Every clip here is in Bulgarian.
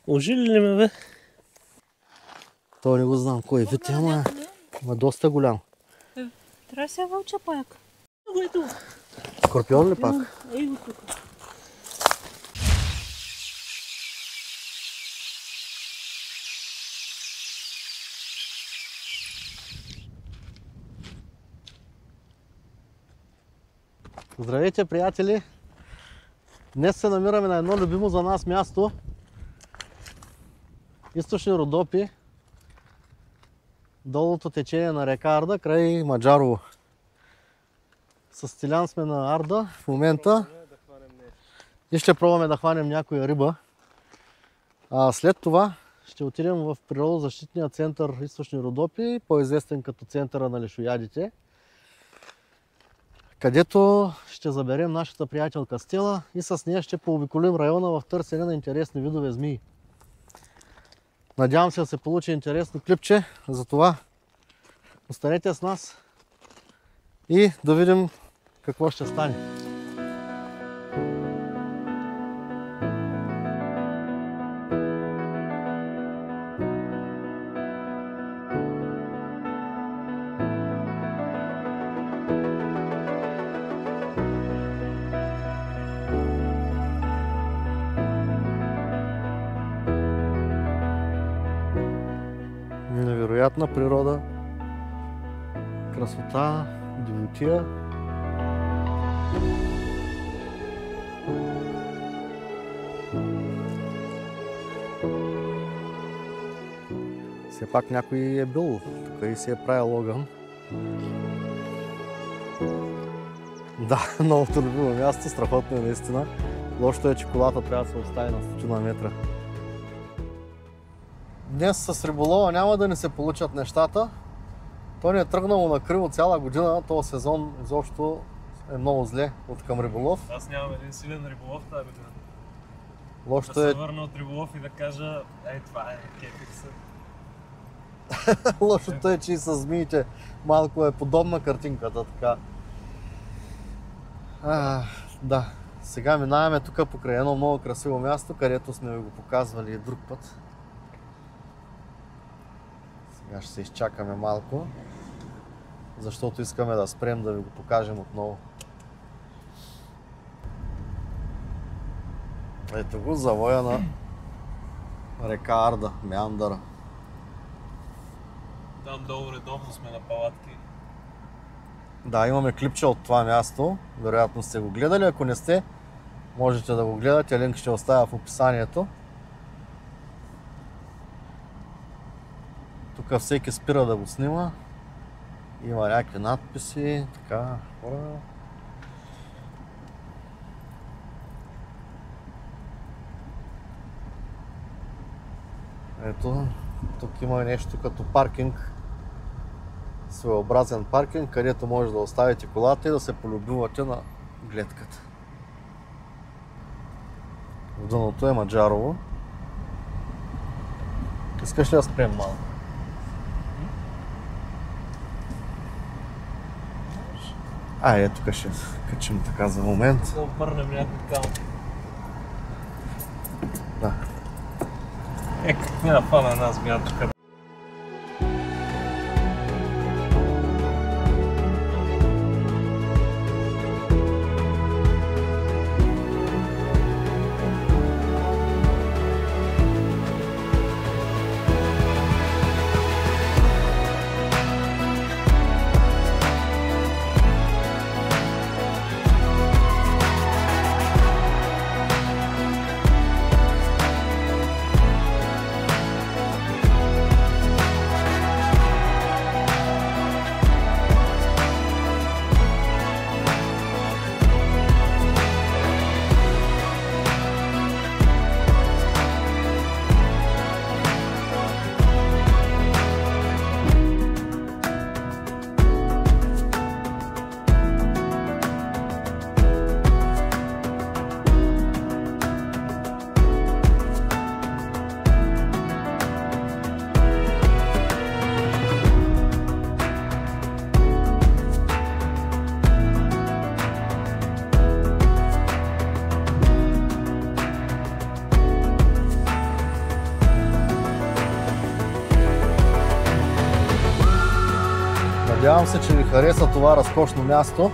Ожили ли ме, бе? То не го знам кой вид е, ама доста голям. Трябва да се вълча пак. Скорпион ли пак? Ей го тук. Здравейте, приятели! Днес се намираме на едно любимо за нас място. Източни Родопи. Долното течение на река Арда, край Маджарово. С Стилян сме на Арда в момента и ще пробваме да хванем някоя риба. След това ще отидем в природозащитния център Източни Родопи, по-известен като центъра на лешоядите, където ще заберем нашата приятелка Стела и с нея ще пообиколим района в търсене на интересни видове змии. Надявам се да се получи интересно клипче, затова останете с нас и да видим какво ще стане. Невероятна природа, красота, дивотия. Все пак някой е бил тук и си е правил огън. Да, новото любимо място, страхотно е наистина. Лошото е, че колата трябва да се остави на 100 метра. Днес с риболова няма да ни се получат нещата. То ни е тръгнало на криво цяла година. Този сезон изобщо е много зле от към риболов. Аз нямам един силен риболов тази година. Лошото да се върна от риболов и да кажа, това е, кефих се. Лошото е, че и с змиите малко е подобна картинката, така. Да, сега минаваме тук покрай едно много красиво място, където сме ви го показвали и друг път. Сега ще се изчакаме малко, защото искаме да спрем да ви го покажем отново. Ето го, завоя на река Арда, меандъра. Там долу редовно сме на палатки. Да, имаме клипче от това място, вероятно сте го гледали, ако не сте, можете да го гледате, линк ще оставя в описанието. Тук всеки спира да го снима, има някакви надписи, така, хора. Ето, тук има нещо като паркинг, своеобразен паркинг, където може да оставите колата и да се полюбувате на гледката. В дъното е Маджарово. Искаш ли да спрем малко? Тук ще качим така за момент. Да обърнем някой камък. Да. Как ми напана една змия тук. Надявам се, че ви хареса това разкошно място.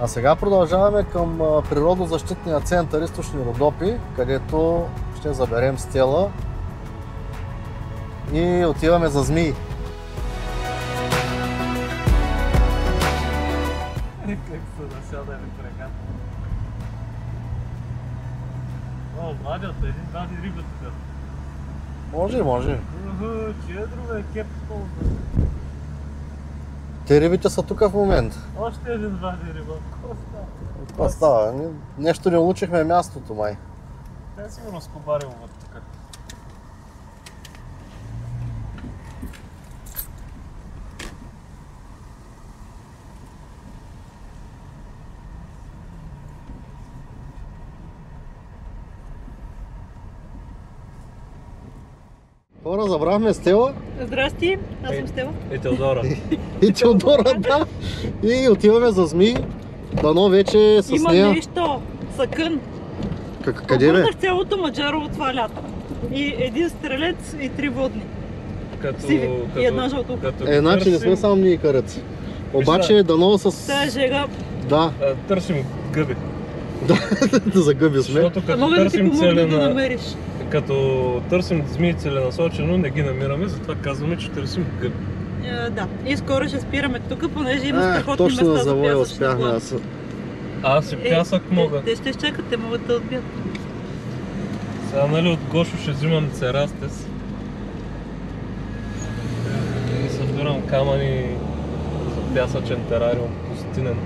А сега продължаваме към природозащитния център Източни Родопи, където ще заберем Стела и отиваме за змии. Как се насяда ми прегат. О, вадят, един вади рибата. Може. Чедро бе, кеп полза. Те рибите са тук в момента. Още един вади риба. Това става. Нещо не улучихме мястото, май. Те си го разкобарил въд тук. Хора, забравяме Стела Здрасти, аз съм Стела. И Теодора. и Теодора, да. И отиваме за змии. Дано вече с Има нея. нещо, съкън. Къде бе? Обърнах цялото Маджарово това лято. И един стрелец и 3 водни. Сиви. И една жълтука. Значи не сме само ние караци. Обаче дано с... Тя е жега. Да, Търсим гъби. да загъби сме. Защото като Мога да ти търсим помогна да намериш. Като търсим змии целенасочено, не ги намираме, затова казваме, че търсим гъби. Да. И скоро ще спираме тук, понеже има страхотни точно на места за завоя пясъчна успяхме. плаж. Аз и пясък мога. Те ще изчакат, те могат да отбият. Сега нали от Гошо ще взимам церастес. И събирам камъни за пясъчен терариум, пустинен.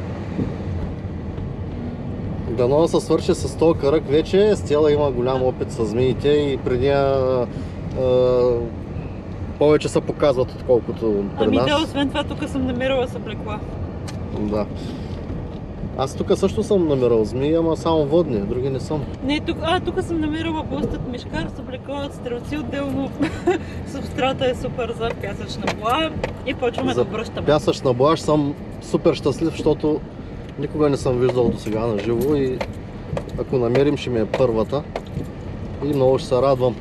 Дано да се свърши с този кръг вече. Стела има голям опит с змиите и при нея повече се показват, отколкото при Ами нас. да, освен това, тук съм намирала съблекла. Да. Аз тук също съм намирал змии, ама само водни, други не съм. Не, тук съм намирала блъстът мишкар, съблекла от стрелци отделно. Субстрата е супер за пясъчна бла и почваме да връщаме. Пясъчна блаш съм супер щастлив, защото никога не съм виждал до сега на живо и ако намерим, ще ми е първата и много ще се радвам.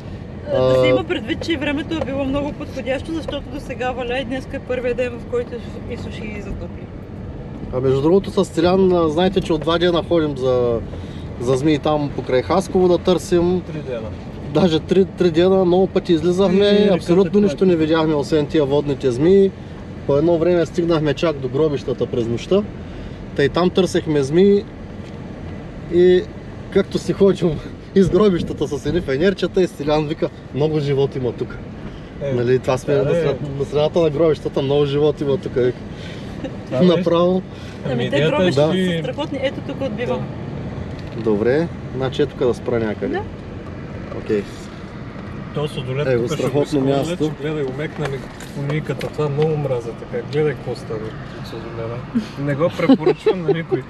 Да се има предвид, че времето е било много подходящо, защото до сега валя и днес е първият ден, в който изсуши и затопли. А между другото с Стилян, знаете, че от 2 дена ходим за змии там покрай Хасково да търсим. 3 дена. Даже 3 дена, много пъти излизахме, абсолютно нищо не видяхме, освен тия водните змии. По едно време стигнахме чак до гробищата през нощта. Та и там търсехме змии и както си ходим из гробищата с едни фенерчета и Стилян вика, много живот има тук. Нали, това сме на средата на гробищата, много живот има тук. Направо. Ами те гробищата са страхотни, ето тук отбивам. Добре, значи ето тук да спра някъде. Да. Окей. То сладолет тук страхотно място. Гледай, умекна ми фуниката, това много мраза така. Гледай какво става от сладоледа. Не го препоръчвам на никой.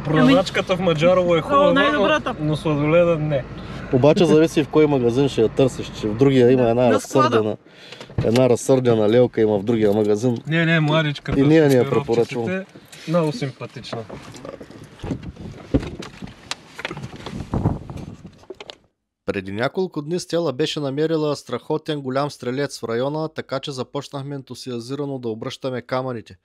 Продавачката в Маджарово е хубава, но сладоледа не. Обаче зависи в кой магазин ще я търсиш, че в другия има една разсърдена лелка има в другия магазин. Не, младичката. И ние не я препоръчвам. Много симпатична. Преди няколко дни Стела беше намерила страхотен голям стрелец в района, така че започнахме ентусиазирано да обръщаме камъните.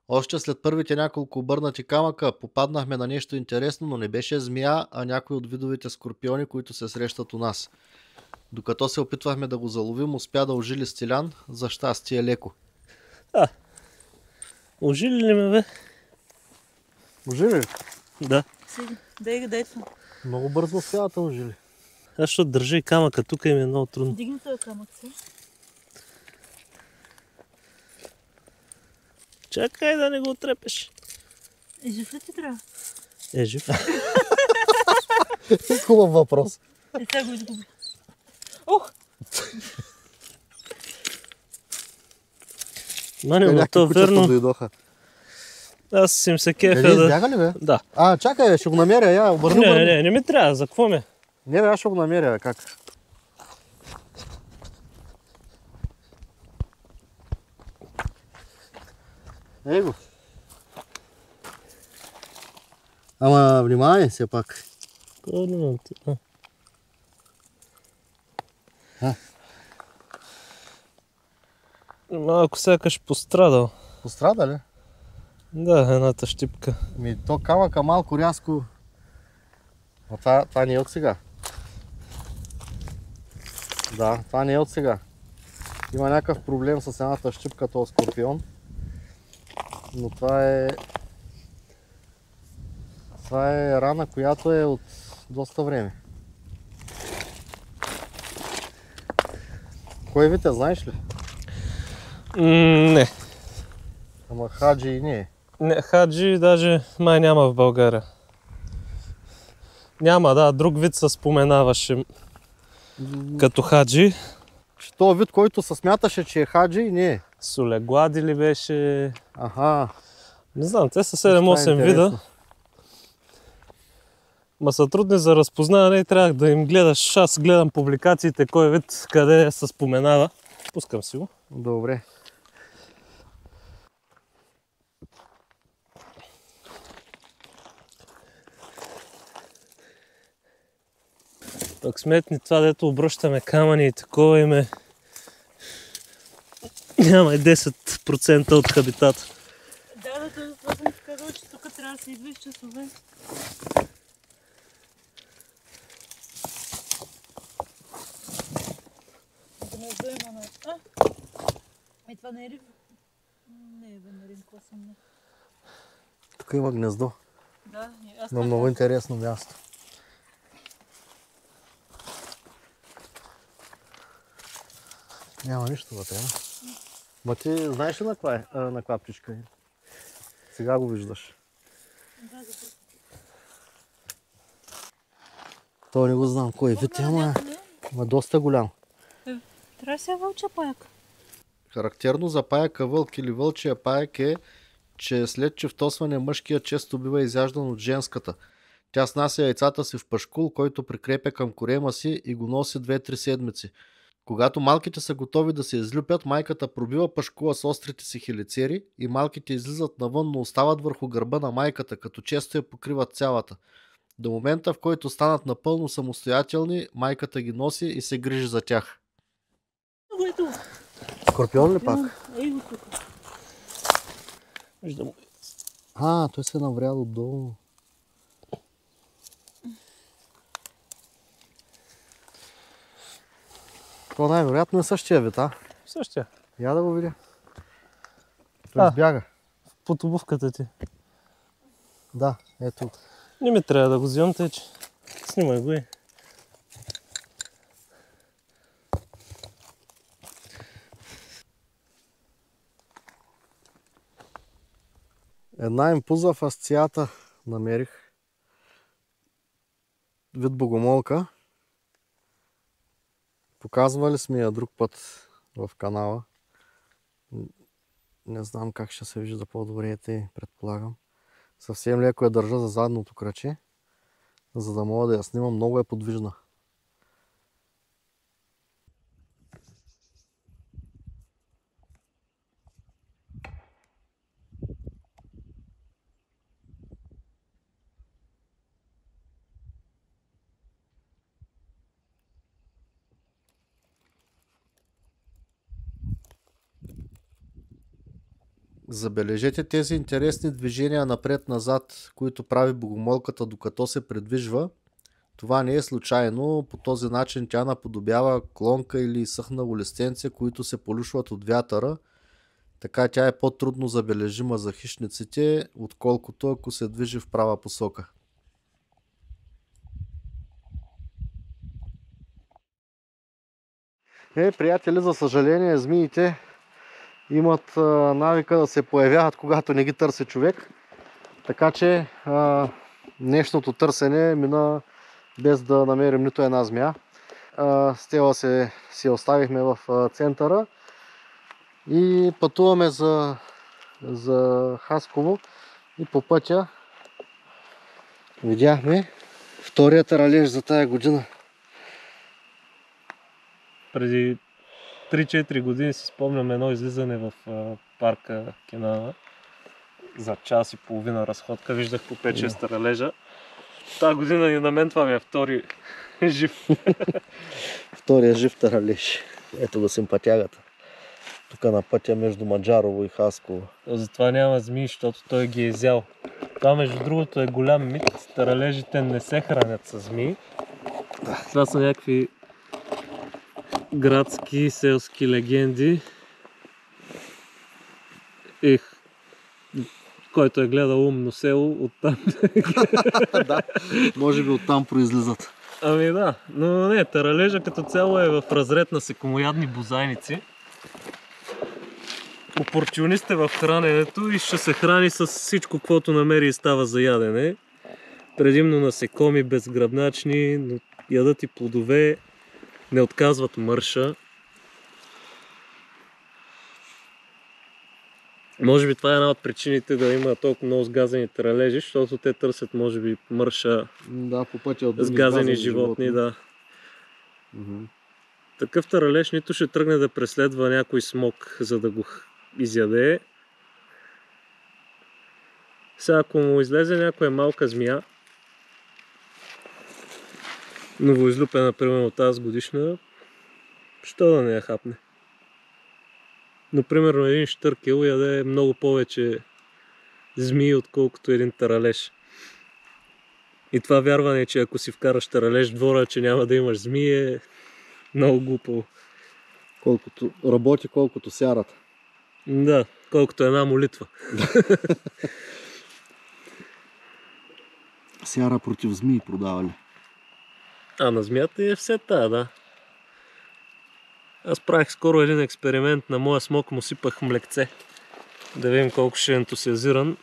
Още след първите няколко обърнати камъка попаднахме на нещо интересно, но не беше змия, а някой от видовете скорпиони, които се срещат у нас. Докато се опитвахме да го заловим, успя да ожили Стилян, за щастие леко. Ожили ли ме, бе? Ожили? Да. Дай се. Много бързо успя да ожили. Аз ще държа и камъка, тук им е много трудно. Дигни този камък си. Чакай да не го отрепеш. Жив ли ти трябва? Жив. Хубав въпрос. Сега го изгуби. Ох! Но то верно. Дойдоха. Аз им се кефя да... Избяга ли бе? Да. Чакай, ще го намеря, я обърни. Не ми трябва, за какво ме? Не бе, аз ще го намеря, как? Ей го. Ама внимавай все пак. Малко сякаш пострадал. пострада ли? Да, едната щипка. То камъка малко рязко. А това не е от сега. Да, това не е от сега. Има някакъв проблем с едната щипка, този скорпион. Но това е рана, която е от доста време. Кой вид е, знаеш ли? Не. Ама хаджи и не е. Не, хаджи даже май няма в България. Няма, да, друг вид се споменаваше като хаджи. Този вид, който се смяташе, че е хаджи, не е. Солеглади ли беше? Аха. Не знам, те са 7-8 вида. Ма са трудни за разпознаване и трябва да им гледаш. Аз гледам публикациите, кой вид, къде се споменава. Пускам си го. Добре. Пък сметни това, дето обръщаме камъни и такова име. Няма и 10% от хабитата. Да, това съм ти казал, че тук трябва да се идваш часове. Гнездо има на... това не е риб? Не е венерин, какво съм не. Тук има гнездо. Да, на много интересно място. Няма нищо вътре. Ма ти знаеш ли на каква птичка е? Сега го виждаш. Да, за То не го знам кой вид е, ама доста голям. Трябва да се вълча паяк. Характерно за паяка вълк или вълчия паяк е, че след чифтосване мъжкият често бива изяждан от женската. Тя снася яйцата си в пашкул, който прикрепя към корема си и го носи 2-3 седмици. Когато малките са готови да се излюпят, майката пробива пашкула с острите си хелицери и малките излизат навън, но остават върху гърба на майката, като често я покриват цялата. До момента, в който станат напълно самостоятелни, майката ги носи и се грижи за тях. Скорпион ли пак? Виждам. Той се е наврял отдолу. То най-вероятно е същия вид, а? Същия. Я да го видя. Той избяга. Под обувката ти. Да, ето. Не ми трябва да го взимам, тъй че снимай го и. Една импуза в асцията намерих. Вид богомолка. Показвали сме я друг път в канала. Не знам как ще се вижда по-добре, предполагам. Съвсем леко я държа за задното краче, за да мога да я снимам. Много е подвижна. Забележете тези интересни движения напред-назад, които прави богомолката докато се придвижва. Това не е случайно, по този начин тя наподобява клонка или изсъхнало листенце, които се полюшват от вятъра. Така тя е по-трудно забележима за хищниците, отколкото ако се движи в права посока. Приятели, за съжаление, змиите имат навика да се появяват, когато не ги търси човек. Така че днешното търсене мина без да намерим нито една змия. Стела си оставихме в центъра и пътуваме за Хасково и по пътя видяхме вторият ралеж за тая година. Преди 3-4 години си спомням едно излизане в парка Кенана. За час и половина разходка виждах по 5-6 ралежа. Тази година и на мен това ми е втори жив. Втория жив таралеж. Ето го симпатягата. тук на пътя между Маджарово и Хасково. Затова няма змии, защото той ги е изял. Това между другото е голям мит. Таралежите не се хранят с змии. Това са някакви градски, селски легенди. Който е гледал Умно село, оттам. Да, може би оттам произлизат. Ами да, но не, таралежа като цяло е в разред на секомоядни бозайници. Опортюнист е в храненето и ще се храни с всичко, каквото намери и става за ядене. Предимно насекоми, безгръбначни, но ядат и плодове, не отказват мърша. Може би това е една от причините да има толкова много сгазени таралежи, защото те търсят, може би, мърша, Да, по пътя от сгазени животни, да. Такъв таралеж нито ще тръгне да преследва някой смок, за да го изяде. Сега, ако му излезе някоя малка змия, новоизлюпена, примерно тази годишна, що да не я хапне? Но, примерно, един щъркел яде много повече змии, отколкото един таралеж. И това вярване, че ако си вкараш таралеж в двора, че няма да имаш змии, е много глупаво. Колкото работи, колкото сярата. Да, колкото една молитва. Сяра против змии продавали. А на змията е все тая, да. Аз правих скоро един експеримент, на моя смок му сипах млекце. Да видим колко ще е ентусиазиран.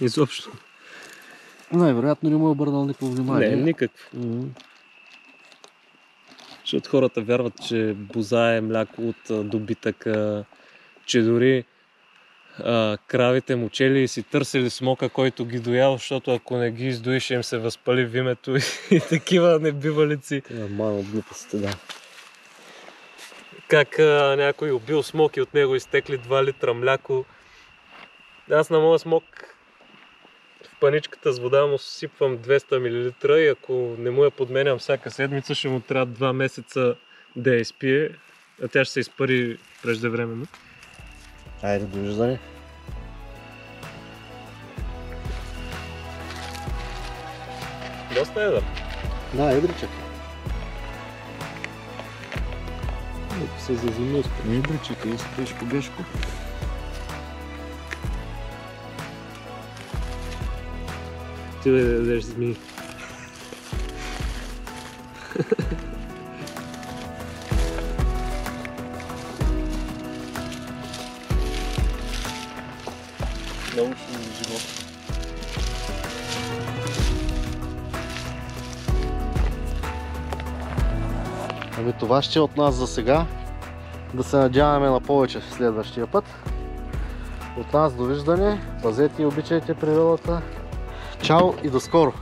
Изобщо. Най-вероятно не му е обърнал никакво внимание. Не, никакво. Защото хората вярват, че боза е мляко от добитъка, че дори кравите мучели и си търсили смока, който ги доял, защото ако не ги издои, ще им се възпали вимето и такива небивалици. Мано глупости, да. Как някой убил смок и от него изтекли 2 литра мляко. Аз на моя смок в паничката с вода му сипвам 200 мл и ако не му я подменям всяка седмица, ще му трябва 2 месеца да я изпие, а тя ще се изпари преждевременно. Айде, довиждане. Доста е, да. Да, едричък. Ако се заземил с Едричък е, изпиеш побешко. ти да ядеш змии. Научно живот. Ами това ще е от нас за сега. Да се надяваме на повече следващия път. От нас довиждане. Пазете и обичайте природата. Чао и до скоро!